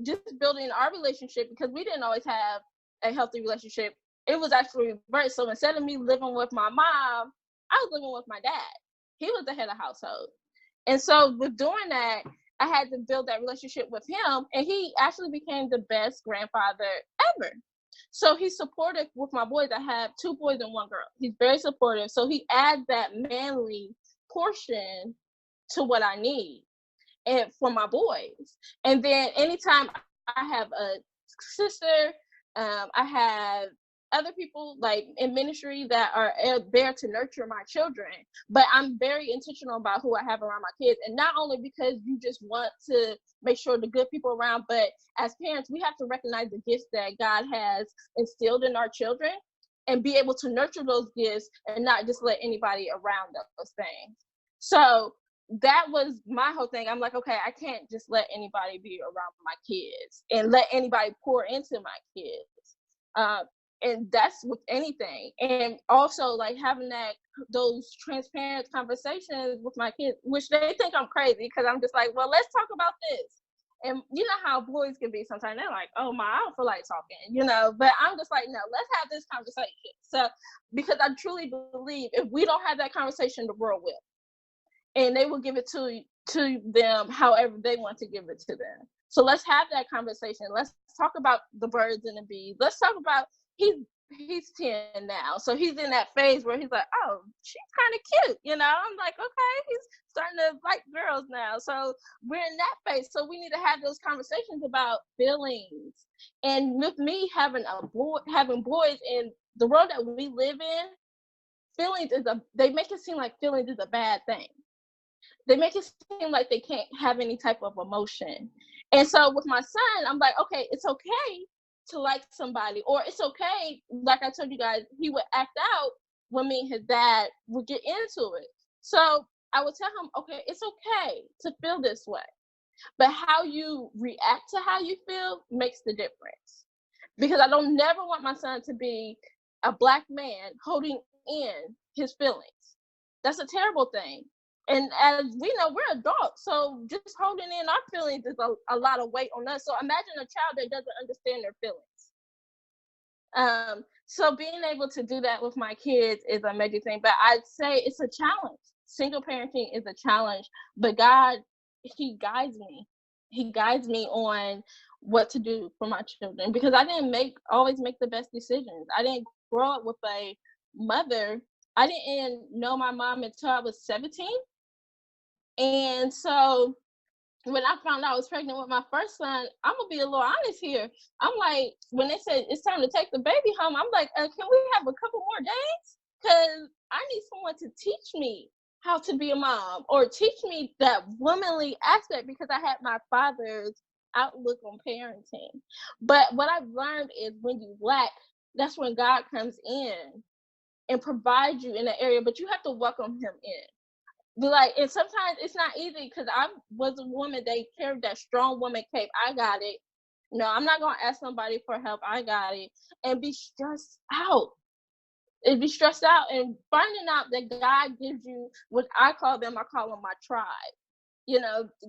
just building our relationship, because we didn't always have a healthy relationship. It was actually reversed. So instead of me living with my mom, I was living with my dad. He was the head of household. And so with doing that, I had to build that relationship with him, and he actually became the best grandfather ever. So he's supportive with my boys. I have 2 boys and 1 girl. He's very supportive. So he adds that manly portion to what I need and for my boys. And then anytime I have a sister, I have other people like in ministry that are there to nurture my children, but I'm very intentional about who I have around my kids. And not only because you just want to make sure the good people around, but as parents, we have to recognize the gifts that God has instilled in our children and be able to nurture those gifts and not just let anybody around those things. So that was my whole thing. I'm like, okay, I can't just let anybody be around my kids and let anybody pour into my kids. And that's with anything. And also like having those transparent conversations with my kids, which they think I'm crazy because I'm just like, well, let's talk about this. And you know how boys can be sometimes. They're like, oh my, I don't feel like talking, but I'm just like, no, let's have this conversation. So because I truly believe if we don't have that conversation, the world will. And they will give it to them however they want to give it to them. So let's have that conversation. Let's talk about the birds and the bees. Let's talk about he's 10 now. So he's in that phase where he's like, oh, she's kind of cute. I'm like, okay, he's starting to like girls now. So we're in that phase. So we need to have those conversations about feelings. And with me having boys in the world that we live in, feelings they make it seem like feelings is a bad thing. They make it seem like they can't have any type of emotion. And so with my son, I'm like, okay, it's okay to like somebody, or it's okay, like I told you guys, he would act out when me and his dad would get into it. So I would tell him, okay, it's okay to feel this way, but how you react to how you feel makes the difference. Because I don't never want my son to be a Black man holding in his feelings. That's a terrible thing. And as we know, we're adults, so just holding in our feelings is a lot of weight on us. So imagine a child that doesn't understand their feelings. So being able to do that with my kids is a major thing. But I'd say it's a challenge. Single parenting is a challenge, but God, He guides me. He guides me on what to do for my children, because I didn't always make the best decisions. I didn't grow up with a mother. I didn't know my mom until I was 17. And so when I found out I was pregnant with my first son, I'm going to be a little honest here. I'm like, when they said it's time to take the baby home, I'm like, can we have a couple more days? Because I need someone to teach me how to be a mom, or teach me that womanly aspect, because I had my father's outlook on parenting. But what I've learned is when you lack, that's when God comes in and provides you in that area, but you have to welcome Him in. And sometimes it's not easy, because I was a woman, they carried that strong woman cape. I got it. No, I'm not going to ask somebody for help. I got it. And be stressed out. And be stressed out and finding out that God gives you what I call them my tribe.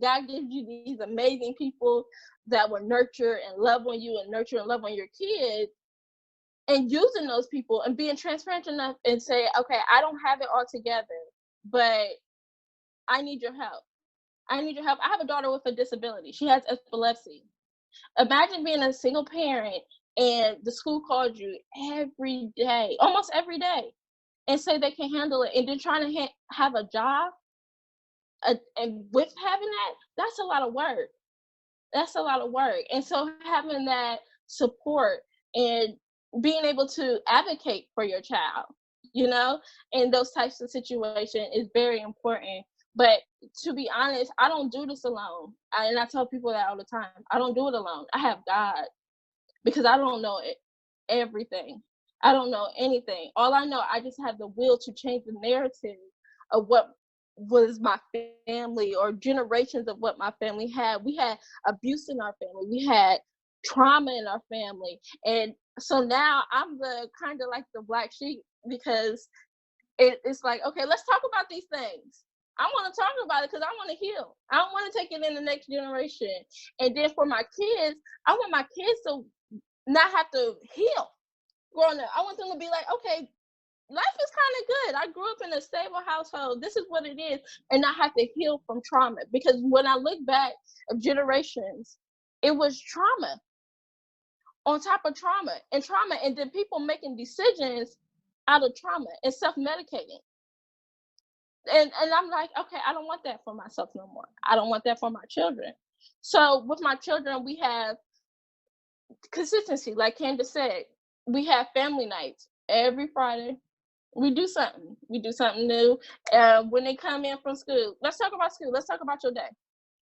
God gives you these amazing people that will nurture and love on you and nurture and love on your kids. And using those people and being transparent enough and say, okay, I don't have it all together, but I need your help. I need your help. I have a daughter with a disability. She has epilepsy. Imagine being a single parent and the school called you every day, almost every day, and say they can handle it, and then trying to have a job, and with having that's a lot of work. That's a lot of work. And so having that support and being able to advocate for your child, in those types of situations is very important. But to be honest, I don't do this alone. And I tell people that all the time. I don't do it alone. I have God, because I don't know everything. I don't know anything. All I know, I just have the will to change the narrative of what was my family, or generations of what my family had. We had abuse in our family. We had trauma in our family. And so now I'm the kind of like the black sheep, because it's like, okay, let's talk about these things. I want to talk about it because I want to heal. I don't want to take it in the next generation. And then for my kids, I want my kids to not have to heal growing up. I want them to be like, okay, life is kind of good. I grew up in a stable household. This is what it is. And not have to heal from trauma. Because when I look back of generations, it was trauma on top of trauma. And then people making decisions out of trauma and self-medicating. And I'm like, okay, I don't want that for myself no more. I don't want that for my children. So with my children, we have consistency, like Candice said. we have family nights every Friday. We do something. We do something new. When they come in from school, let's talk about school. Let's talk about your day.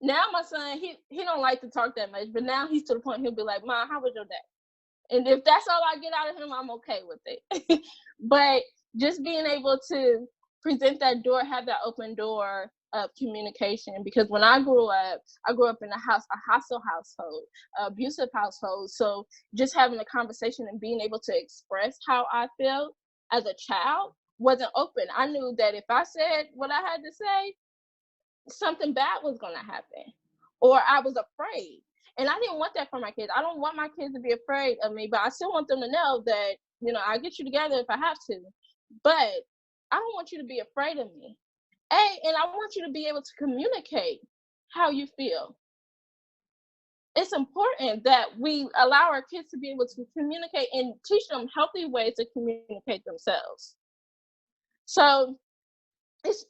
Now my son, he don't like to talk that much, but now he's to the point he'll be like, Mom, how was your day? And if that's all I get out of him, I'm okay with it. But just being able to present that door, have that open door of communication. Because when I grew up in a hostile household, abusive household. So just having a conversation and being able to express how I felt as a child wasn't open. I knew that if I said what I had to say, something bad was going to happen, or I was afraid. And I didn't want that for my kids. I don't want my kids to be afraid of me, but I still want them to know that, I'll get you together if I have to. But I don't want you to be afraid of me. And I want you to be able to communicate how you feel. It's important that we allow our kids to be able to communicate and teach them healthy ways to communicate themselves. So it's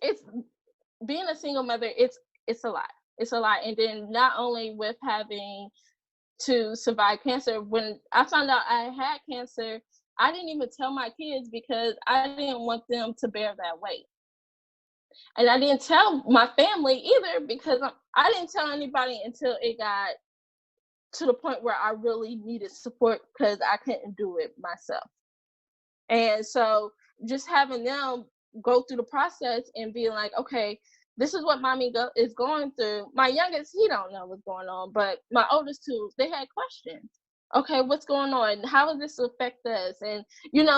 being a single mother, it's a lot. It's a lot. And then not only with having to survive cancer, when I found out I had cancer, I didn't even tell my kids because I didn't want them to bear that weight. And I didn't tell my family either because I didn't tell anybody until it got to the point where I really needed support because I couldn't do it myself. And so just having them go through the process and being like, okay, this is what mommy is going through. My youngest, he don't know what's going on, but my oldest two, they had questions. Okay, what's going on? How does this affect us? And,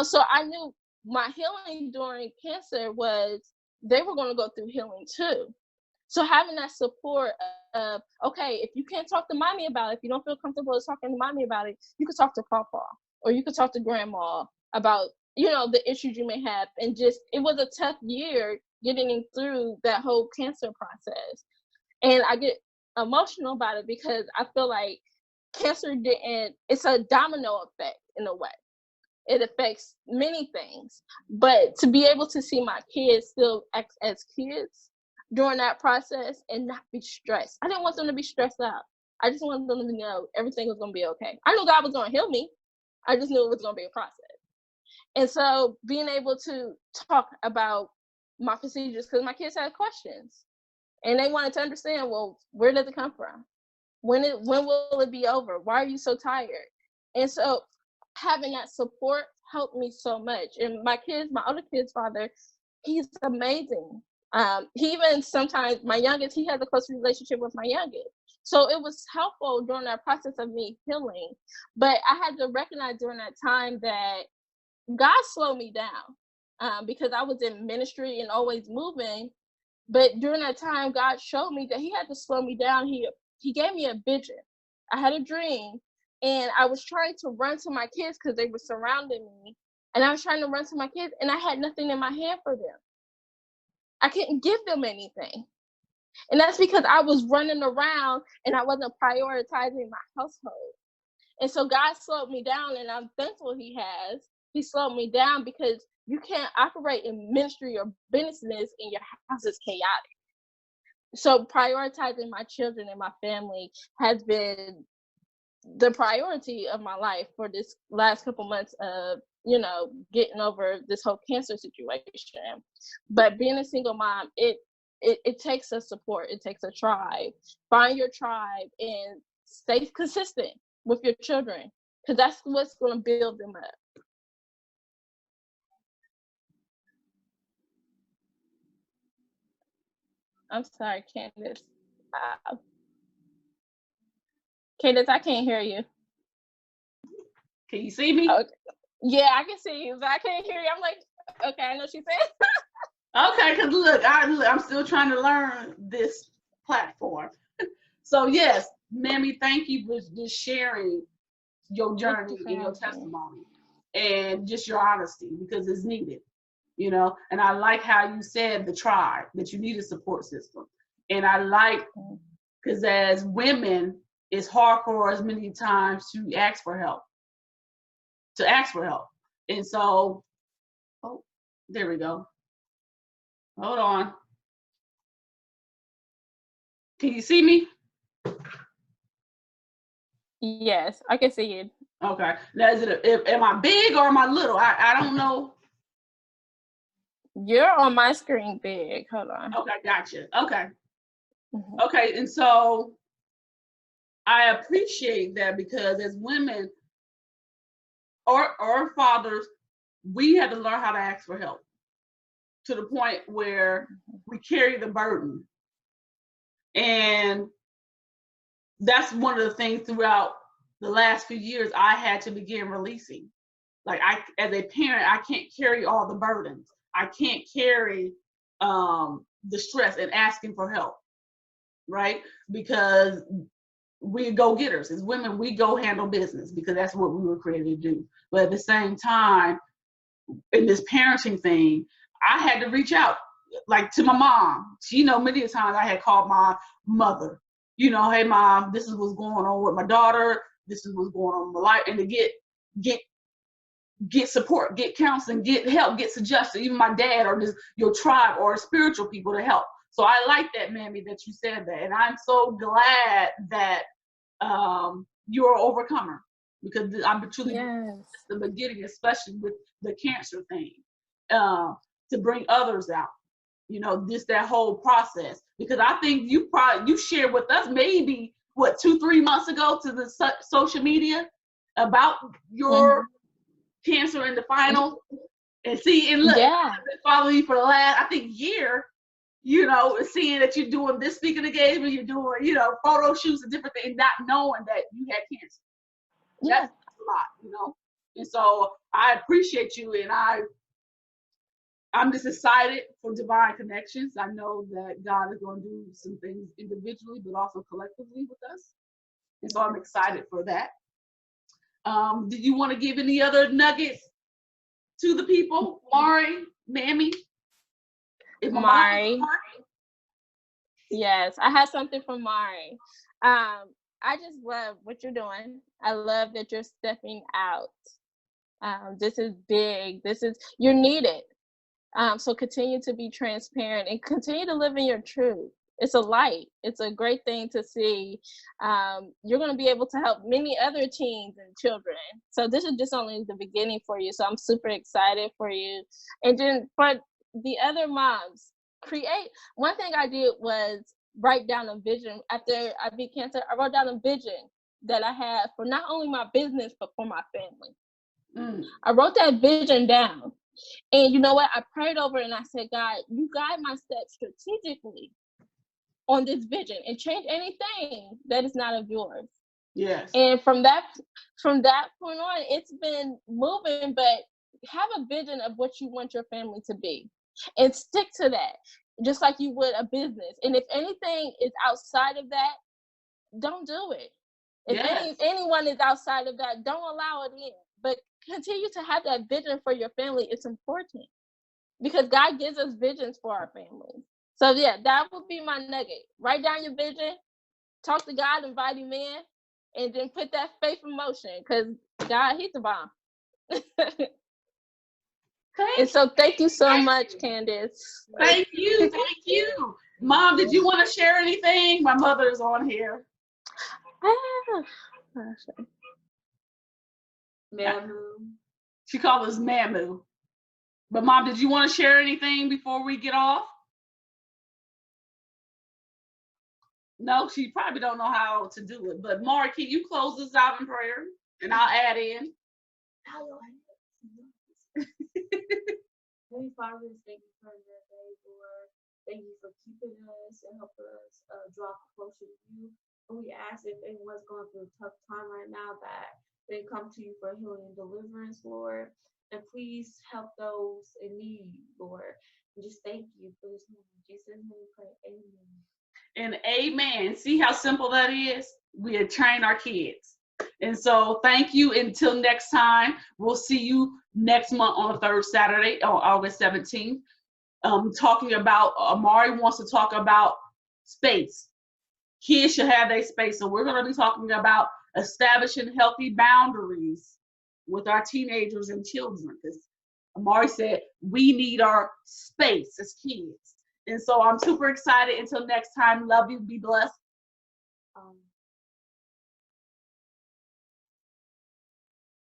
so I knew my healing during cancer was they were going to go through healing too. So having that support of, okay, if you can't talk to mommy about it, if you don't feel comfortable talking to mommy about it, you could talk to papa, or you could talk to grandma about, the issues you may have. And just, it was a tough year getting through that whole cancer process. And I get emotional about it because I feel like cancer it's a domino effect in a way. It affects many things. But to be able to see my kids still act as kids during that process and not be stressed. I didn't want them to be stressed out. I just wanted them to know everything was going to be okay. I knew God was going to heal me. I just knew it was going to be a process. And so being able to talk about my procedures, because my kids had questions and they wanted to understand, well, where does it come from? When will it be over? Why are you so tired? And so having that support helped me so much. And my older kid's father, he's amazing. He even sometimes, my youngest, he has a close relationship with my youngest. So it was helpful during that process of me healing. But I had to recognize during that time that God slowed me down because I was in ministry and always moving. But during that time, God showed me that he had to slow me down. He gave me a vision. I had a dream, and I was trying to run to my kids because they were surrounding me. And I was trying to run to my kids, and I had nothing in my hand for them. I couldn't give them anything. And that's because I was running around and I wasn't prioritizing my household. And so God slowed me down, and I'm thankful he has. He slowed me down because you can't operate in ministry or business and your house is chaotic. So prioritizing my children and my family has been the priority of my life for this last couple months of, getting over this whole cancer situation. But being a single mom, it takes a support. It takes a tribe. Find your tribe and stay consistent with your children, because that's what's going to build them up. I'm sorry, Candice. Candice, I can't hear you. Can you see me? Okay. Yeah, I can see you, but I can't hear you. I'm like, okay, I know she said. Okay, because look, I'm still trying to learn this platform. So yes, Mamie, thank you for just sharing your journey and your testimony and just your honesty, because it's needed, and I like how you said the tribe, that you need a support system. And I like, because as women, it's hard for us many times to ask for help. And so, oh, there we go. Hold on. Can you see me? Yes, I can see you. Okay. Now, am I big or am I little? I don't know. You're on my screen big. Hold on. Okay, gotcha. Okay. Okay, and so I appreciate that because as women or fathers, we have to learn how to ask for help to the point where we carry the burden. And that's one of the things throughout the last few years I had to begin releasing. Like as a parent, I can't carry all the burdens. I can't carry the stress and asking for help, right? Because we go getters. As women, we go handle business because that's what we were created to do. But at the same time, in this parenting thing, I had to reach out, like to my mom. She many times I had called my mother. Hey mom, this is what's going on with my daughter. This is what's going on in my life, and to get support, get counseling, get help, get suggestions. Even my dad or just your tribe or spiritual people to help. So I like that, Mamie, that you said that, and I'm so glad that you're an overcomer because I'm truly the beginning, especially with the cancer thing, to bring others out. That whole process, because I think you shared with us maybe 2-3 months ago to the social media about your cancer in the final, and look, I've been following you for the last, I think, year. Seeing that you're doing this speaking engagement, you're doing, photo shoots and different things, not knowing that you had cancer. That's a lot, And so I appreciate you, and I'm just excited for divine connections. I know that God is going to do some things individually, but also collectively with us. And so I'm excited for that. Did you want to give any other nuggets to the people? Mari, Mamie? Mari. Yes, I have something from Mari. I just love what you're doing. I love that you're stepping out. This is big. You're needed. So continue to be transparent and continue to live in your truth. It's a light. It's a great thing to see. You're going to be able to help many other teens and children. So this is just only the beginning for you. So I'm super excited for you. And then for the other moms, one thing I did was write down a vision. After I beat cancer, I wrote down a vision that I had for not only my business, but for my family. I wrote that vision down. And you know what? I prayed over it and I said, God, you guide my steps strategically on this vision and change anything that is not of yours. Yes. And from that point on, it's been moving, but have a vision of what you want your family to be and stick to that, just like you would a business. And if anything is outside of that, don't do it. If anyone is outside of that, don't allow it in. But continue to have that vision for your family. It's important because God gives us visions for our families. So yeah, that would be my nugget. Write down your vision, talk to God, invite him in, and then put that faith in motion because God, he's the bomb. And so thank you so much, Candice. Thank you. Mom, did you want to share anything? My mother's on here. Mamu. She called us Mamu. But Mom, did you want to share anything before we get off? No, she probably don't know how to do it. But Mari, can you close us out in prayer? And I'll add in. Holy Father, thank you for another day, Lord. Thank you for keeping us and helping us draw closer to you. And we ask if anyone's going through a tough time right now that they come to you for healing and deliverance, Lord. And please help those in need, Lord. And just thank you for this moment. In Jesus' name we pray. Amen. And amen. See how simple that is? We train our kids. And so thank you. Until next time, we'll see you next month on the third Saturday on August 17th. Talking about, Amari wants to talk about space. Kids should have their space. So we're going to be talking about establishing healthy boundaries with our teenagers and children. Because Amari said we need our space as kids. And so I'm super excited. Until next time, love you. Be blessed.